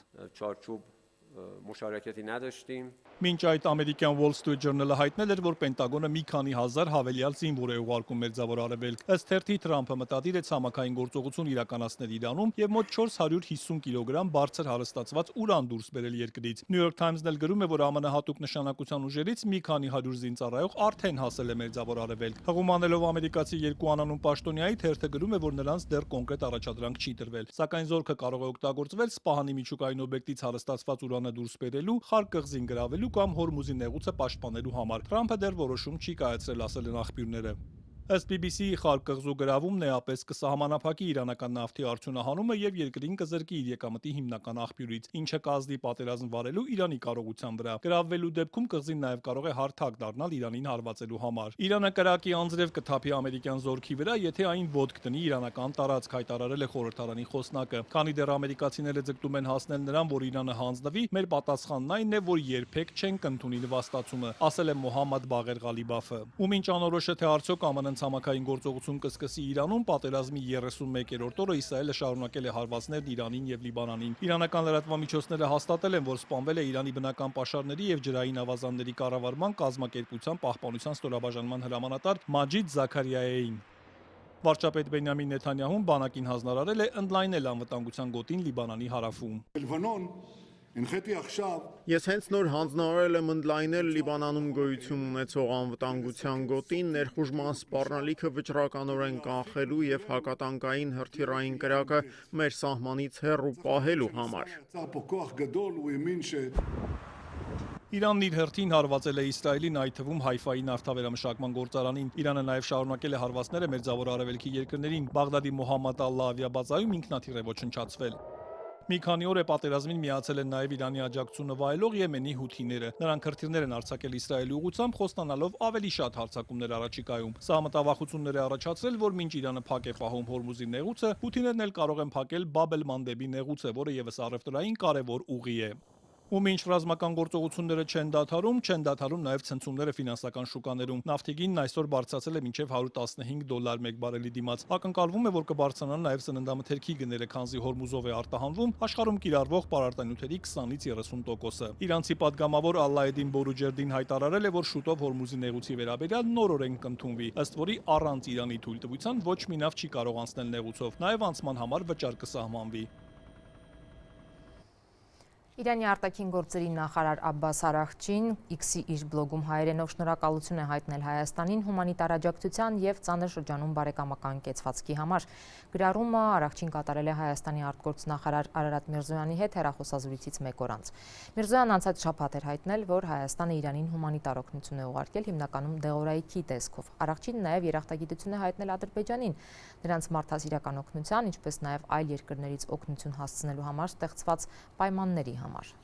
مشارکتی نداشتیم. Մինչ այդ ամերիկյան Wall Street Journal-ը հայտնել էր, որ Պենտագոնը մի քանի հազար հավելյալ զինվոր է ուղարկում Մերձավոր Արևելք։ Ըստ թերթի Թրամփը մտադիր է ցամաքային գործողություն իրականացնել Իրանում եւ մոտ 450 կիլոգրամ բարձր հարստացված ուրան դուրս բերել երկրից։ New York Times-ն էլ գրում է, որ ԱՄՆ հատուկ նշանակության ուժերից մի քանի 100 զինծառայող արդեն հասել է Մերձավոր Արևելք։ Հղումանելով ամերիկացի երկու անանուն պաշտոնյայի, թերթը գրում է, որ նրանց դեռ կոնկրետ առաջադրանք չի տրվել։ Սակայն զորքը կարող է օգտագործվել Սպահանի միջուկային օբյեկտից հարստացված ուրանը դուրս բերելու, Խար կղզին գրավելու կամ Հորմուզի նեղուցը պաշտպանելու համար։ Թրամփը դեռ որոշում չի կայացրել, ասել են աղբյուրները։ Ըստ BBC-ի Խար կղզու գրավումն էապես կսահմանափակի իրանական նավթի արդյունահանումը եւ երկրին կզրկի իր եկամտի հիմնական աղբյուրից, ինչը կազդի պատերազմ վարելու Իրանի կարողության վրա։ Գրավվելու դեպքում կղզին նաեւ կարող է հարթակ դառնալ Իրանին հարվածելու համար։ Իրանը կրակի անձրև կթափի ամերիկյան զորքի վրա, եթե այն ոտք տնի իրանական տարածք, հայտարարել է խորհրդարանի խոսնակը։ Քանի դեռ ամերիկացիները ձգտում են հասնել նրան, որ Իրանը հանձնվի, մեր պատասխանն այն է, որ երբեք չեն կընդունի նվաստացումը, ասել է Մոհամմադ Բաղեր Ղալիբաֆը։ Ում ինչ անորոշ է, թե արդյոք ԱՄՆ ցամաքային գործողություն կսկսի Իրանում, պատերազմի 31-րդ օրը Իսրայելը շարունակել է հարվածներն Իրանին եւ Լիբանանին։ Իրանական լրատվամիջոցները հաստատել են, որ սպանվել է Իրանի բնական պաշարների եւ ջրային ավազանների կառավարման կազմակերպության պահպանության ստորաբաժանման հրամանատար Մաջիդ Զաքարիայեին։ Վարչապետ Բենյամին Նեթանյահուն բանակին հանձնարարել է ընդլայնել անվտանգության գոտին Լիբանանի հարավում։ Ես հենց նոր հանձնարարել եմ ընդլայնել Լիբանանում գոյություն ունեցող անվտանգության գոտին, ներխուժման սպառնալիքը վճռականորեն կանխելու եւ հակատանկային հրթիռային կրակը մեր սահմանից հեռու պահելու համար։ Իրանն իր հերթին հարվածել է Իսրայելին, այդ թվում Հայֆայի նավթավերամշակման գործարանին։ Իրանը նաև շարունակել է հարվածները Մերձավոր Արևելքի երկրներին։ Բաղդադի Մոհամմադ Ալլա ավիաբազայում ինքնաթիռ է ոչնչացվել։ Մի քանի օր է պատերազմին միացել են նաև Իրանի աջակցությունը վայելող Եմենի հութիները։ Նրանք հրթիռներ են արձակել Իսրայելի ուղղությամբ, խոստանալով ավելի շատ հարձակումներ առաջիկայում։ Սա մտավախություններ է առաջացրել, որ մինչ Իրանը փակ է պահում Հորմուզի նեղուցը, հութիներն էլ կարող են փակել Բաբ էլ-Մանդեբի նեղուցը, որը եւս առևտրային կարևոր ուղի է։ Ու մինչ ռազմական գործողությունները չեն դադարում նաև ցնցումները ֆինանսական շուկաներում։ Նավթի գինն այսօր բարձրացել է մինչև $115 մեկ բարելի դիմաց։ Ակնկալվում է, որ կբարձրանան նաև սննդամթերքի գները, քանզի Հորմուզով է արտահանվում աշխարհում կիրառվող պարարտանյութերի 20-ից 30%-ը։ Իրանցի падգամավոր Ալլայեդին Բորուջերդին հայտարարել է, որ շուտով Հորմուզի նեղուցի վերաբերյալ նոր օրենք կընդունվի, ըստ որի առանց Իրանի թույլտվության ոչ մի նավ չի կարող անցնել նեղուցով։ Նաև անցման համար վճար կսահմանվի։ Իրանի արտաքին գործերի նախարար Աբբաս Արաղչին X-ի իր բլոգում հայերենով շնորհակալություն է հայտնել Հայաստանին հումանիտար աջակցության եւ ծանր շրջանում բարեկամական կեցվածքի համար։ Գրառումը Արաղչին կատարել է Հայաստանի արտգործ նախարար Արարատ Միրզոյանի հետ հեռախոսազրույցից մեկ օր անց։ Միրզոյանն անցած շաբաթ էր հայտնել, որ Հայաստանը Իրանին հումանիտար օգնություն է ուղարկել հիմնականում դեղորայքի տեսքով։ Արաղչին նաեւ երախտագիտություն է հայտնել Ադրբեջանին նրանց մարդասիրական օգնության, ինչպես նաեւ այլ երկրներից օգնություն հասցնելու համար ստեղծված պայմանների համար։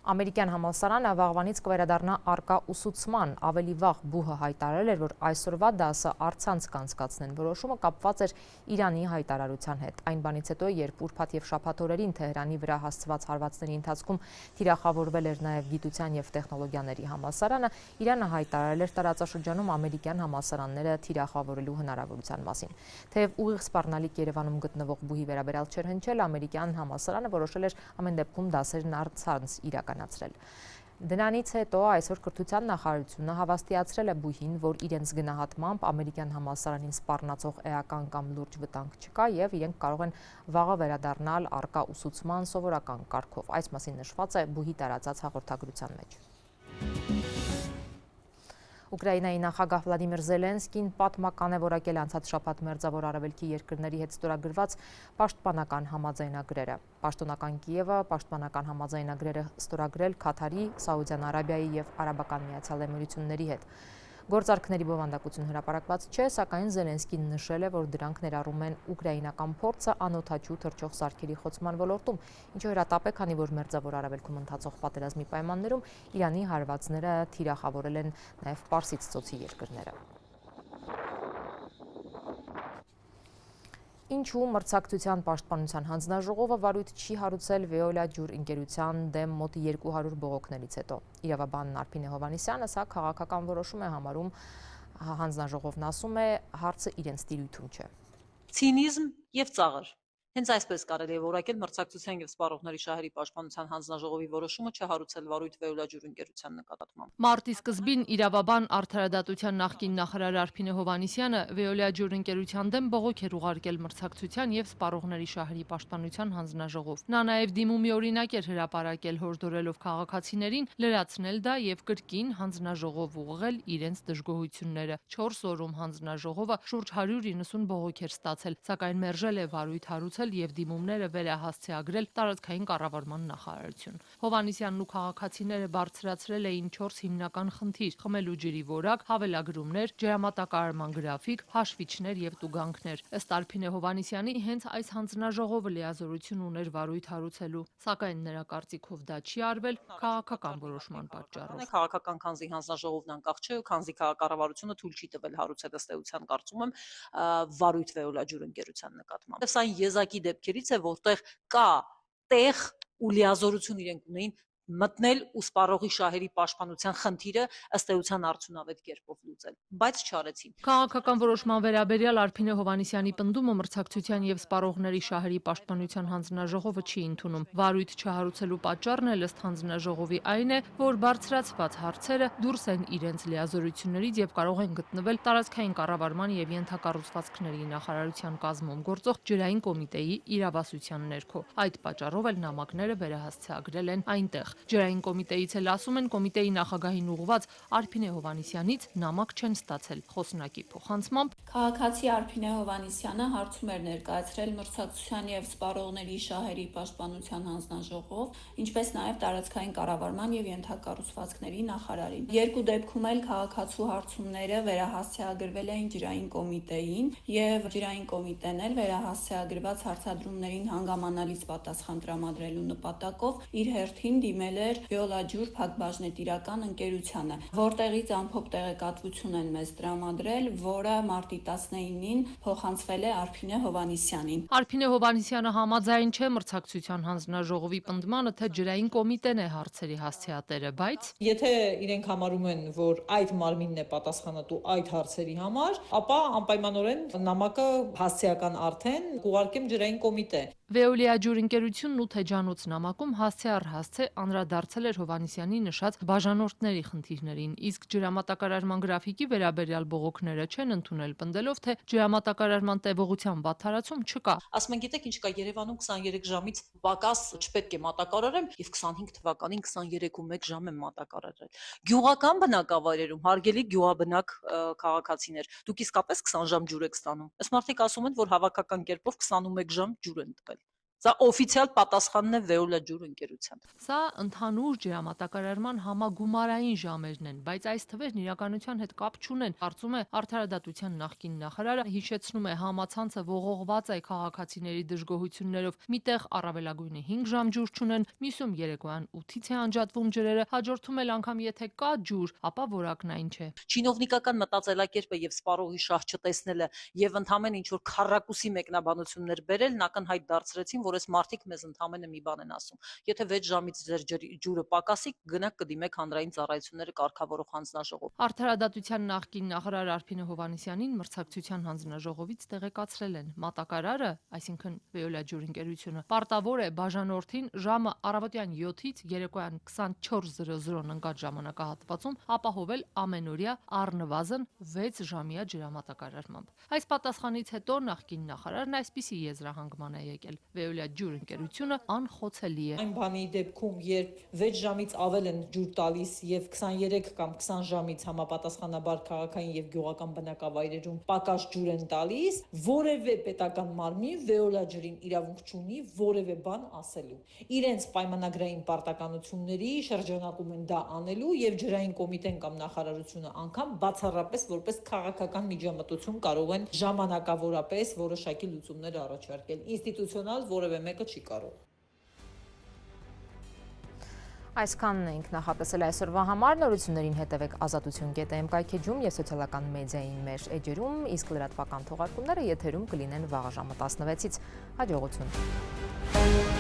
Ամերիկյան համալսարանը վաղվանից կվերադառնա առկա ուսուցման, ավելի վաղ ԲՈՒՀ-ը հայտարարել էր, որ այսօրվա դասը առցանց կանցկացնեն, որոշումը կապված էր Իրանի հայտարարության հետ։ Այն բանից հետո, երբ ուրբաթ եւ շաբաթ օրերին Թեհրանի վրա հասցված հարվածների ընթացքում թիրախավորվել էր նաեւ Գիտության եւ տեխնոլոգիաների համալսարանը, Իրանը հայտարարել էր տարածաշրջանում ամերիկյան համալսարանները թիրախավորելու հնարավորության մասին։ Թեև ուղիղ սպառնալիք Երևանում գտնվող ԲՈՒՀ-ի վերաբերյալ չէր հնչել, ամերիկյան համալսարանը որոշել էր ամեն դեպքում դասերն առցանց իրականացրել։ Դրանից հետո այսօր կրթության նախարարությունը հավաստիացրել է ԲՈՒՀ-ին, որ իրենց գնահատմամբ ամերիկյան համալսարանին սպառնացող էական կամ լուրջ վտանգ չկա եւ իրենք կարող են վաղը վերադառնալ առկա ուսուցման սովորական կարգով։ Այս մասին նշված է ԲՈՒՀ-ի տարածած հաղորդագրության մեջ։ Ուկրաինայի նախագահ Վլադիմիր Զելենսկին պատմական է որակել անցած շաբաթ Մերձավոր Արևելքի երկրների հետ ստորագրված պաշտպանական համաձայնագրերը։ Պաշտոնական Կիևը պաշտպանական համաձայնագրերը ստորագրել Քաթարի, Սաուդյան Արաբիայի եւ Արաբական Միացյալ Էմիրությունների հետ։ Գործարքների բովանդակություն հրապարակված չէ, սակայն Զելենսկին նշել է, որ դրանք ներառում են ուկրաինական փորձը անօդաչու թռչող սարքերի խոցման ոլորտում, ինչը հրատապ է, քանի որ Մերձավոր Արևելքում ընթացող պատերազմի պայմաններում Իրանի հարվածները թիրախավորել են նաև Պարսից ծոցի երկրները։ Ինչու մրցակցության պաշտպանության հանձնաժողովը վարույթ չի հարուցել Veolia ջուր ընկերության դեմ մոտ 200 բողոքներից հետո։ Իրավաբանն Արփինե Հովհաննիսյանը սա քաղաքական որոշում է համարում, հանձնաժողովն ասում է, հարցը իրենց տիրույթում չէ։ Ցինիզմ եւ ծաղր։ Հենց այսպես կարելի է որակել մրցակցության եւ սպառողների շահերի պաշտպանության հանձնաժողովի որոշումը չհարուցել վարույթ վեոլաջուր ընկերության նկատմամբ։ Մարտի սկզբին իրավաբան արդարադատության նախկին նախարար Արփինե Հովհաննիսյանը վեոլաջուր ընկերության դեմ բողոք էր ուղարկել մրցակցության եւ սպառողների շահերի պաշտպանության հանձնաժողով։ Նա նաեւ դիմումի օրինակ էր հրապարակել, հորդորելով քաղաքացիներին լրացնել դա եւ կրկին հանձնաժողով ուղղել իրենց դժգոհությունները։ 4 օրում հանձնաժողովը շուրջ 190 բողոք էր ստացել, սակայն մերժել է վարույթ հարուցել եւ դիմումները վերահասցեագրել տարածքային կառավարման նախարարություն։ Հովհաննիսյանն ու քաղաքացիները բարձրացրել էին 4 հիմնական խնդիր՝ խմելու ջրի որակ, հավելագրումներ, ջրամատակարարման գրաֆիկ, հաշվիչներ եւ տուգանքներ։ Ըստ Արփինե Հովհաննիսյանի, հենց այս հանձնաժողովը լիազորություն ուներ վարույթ հարուցելու, սակայն նրա կարծիքով դա չի արվել քաղաքական որոշման պատճառով։ Քաղաքական քանզի հանձնաժողովն անկախ չէ, քանզի կառավարությունը թույլ չի տվել հարուցել ըստ էության կարծում եմ վարույթ վեոլաջուր ընկերության նկատմամբ։ Սա եզակի դեպքերից է, որտեղ կա տեղ ու լիազորություն իրենք ունեին մտնել ու սպառողի շահերի պաշտպանության խնդիրը ըստ էության արդյունավետ կերպով լուծել, բայց չարեցին։ Քաղաքական որոշման վերաբերյալ Արփինե Հովհաննիսյանի պնդումը մրցակցության եւ սպառողների շահերի պաշտպանության հանձնաժողովը չի ընդունում։ Վարույթ չհարուցելու պատճառն էլ ըստ հանձնաժողովի այն է, որ բարձրացված հարցերը դուրս են իրենց լիազորություններից եւ կարող են գտնվել տարածքային կառավարման եւ ենթակառուցվածքների նախարարության կազմում գործող ջրային կոմիտեի իրավասության ներքո։ Այդ պատճառով էլ նամակները վերահասցեագրել են այնտեղ։ Ջրային կոմիտեից էլ ասում են, կոմիտեի նախագահին ուղղված Արփինե Հովհաննիսյանից նամակ չեն ստացել։ Խոսնակի փոխանցմամբ քաղաքացի Արփինե Հովհաննիսյանը հարցում էր ներկայացրել մրցակցության եւ սպառողների շահերի պաշտպանության հանձնաժողով, ինչպես նաեւ տարածքային կառավարման եւ ենթակառուցվածքների նախարարին։ Երկու դեպքում էլ քաղաքացու հարցումները վերահասցեագրվել էին ջրային կոմիտեին եւ ջրային կոմիտեն էլ վերահասցեագրված հարցադրումներին հանգամանալից պատասխան տրամադրելու նպատակով իր հերթին դիմել էր վեոլաջուր փակbaşնետիրական ընկերությանը, որտեղից ամփոփ տեղեկատվություն են մեզ տրամադրել, որը մարտի 19-ին փոխանցվել է Արփինե Հովհաննիսյանին։ Արփինե Հովհաննիսյանը համաձայն չէ մրցակցության հանձնաժողովի պնդմանը, թե ջրային կոմիտեն է հարցերի հասցեատերը, բայց եթե իրենք համարում են, որ այդ մարմինն է պատասխանատու այդ հարցերի համար, ապա անպայմանորեն նամակը հասցեական արդեն կուղարկեմ ջրային կոմիտե։ Վեոլիաջուր ընկերությունն 8 էջանոց նամակում հասցե առ հասցե անդրադարձել էր Հովհաննիսյանի նշած բաժանորդների խնդիրներին, իսկ ջրամատակարարման գրաֆիկի վերաբերյալ բողոքները չեն ընդունել, պնդելով, թե ջրամատակարարման տևողության վատթարացում չկա։ Ասում են, գիտեք ինչ կա, Երևանում 23 ժամից պակաս չպետք է մատակարարեմ, եւ 25 թվականին 23:01 ժամ եմ մատակարարել։ Գյուղական բնակավայրերում հարգելի գյուղաբնակ քաղաքացիներ, դուք իսկապես 20 ժամ ջուր եք ստանում։ Այս մարդիկ ասում են, որ հավաքական կերպով 21 ժամ ջուր են տվել։ Սա օֆիցիալ պատասխանն է վեոլաջուր ընկերության։ Սա ընդհանուր ջրամատակարարման համագումարային ժամերն են, բայց այս թվերն իրականության հետ կապ չունեն։ Կարծում է արդարադատության նախկին նախարարը, հիշեցնում է համացանցը ողողված է քաղաքացիների դժգոհություններով։ Միտեղ առավելագույնը 5 ժամ ջուր չունեն, մյուսում երեկոյան 8-ից է անջատվում ջրերը, հաջորդում էլ անգամ եթե կա ջուր, ապա որակն այն չէ։ Չինովնիկական մտածելակերպը եւ սպառողի շահ չտեսնելը եւ ընդհանրեն ինչ որ քառակուսի մեկնաբանություններ բերելն ակնհայտ դարձրեցին, որ այս մարդիկ մեզ ընդամենը մի բան են ասում։ Եթե 6 ժամից ձեր ջուրը պակասի, գնաք կդիմեք հանրային ծառայությունները կարգավորող հանձնաժողով։ Արդարադատության նախկին նախարար Արփինե Հովհաննիսյանին մրցակցության հանձնաժողովից տեղեկացրել են։ Մատակարարը, այսինքն Վեոլաջուր ընկերությունը, պարտավոր է բաժանորդին ժամը առավոտյան 7-ից երեկոյան 24:00-ն ընկած ժամանակահատվածում ապահովել ամենօրյա առնվազն 6 ժամյա ջրամատակարարմամբ։ Այս պատասխանից հետո նախկին նախարարն այսպիսի եզրահանգման է եկել. Վեոլաջուր ընկերությունը անխոցելի է։ Այն բանի դեպքում, երբ 6 ժամից ավել են ջուր տալիս եւ 23 կամ 20 ժամից համապատասխանաբար քաղաքային եւ գյուղական բնակավայրերում պակաս ջուր են տալիս, որևէ պետական մարմին վեոլաջուրին իրավունք չունի որևէ բան ասելու։ Իրենց պայմանագրային պարտականությունների շրջանակում են դա անելու եւ ջրային կոմիտեն կամ նախարարությունը անգամ բացառապես որպես քաղաքական միջամտություն կարող են ժամանակավորապես որոշակի լուծումներ առաջարկել։ Ինստիտուցիոնալ որևէ մեկը չի կարող։ Այսքանն ենք նախատեսել այսօրվա համար, նորություններին հետևեք azatutun.am կայքեջում և սոցիալական մեդիային մեր էջերում, իսկ լրատվական թողարկումները եթերում կլինեն վաղ ժամը 16-ից։ Հաջողություն։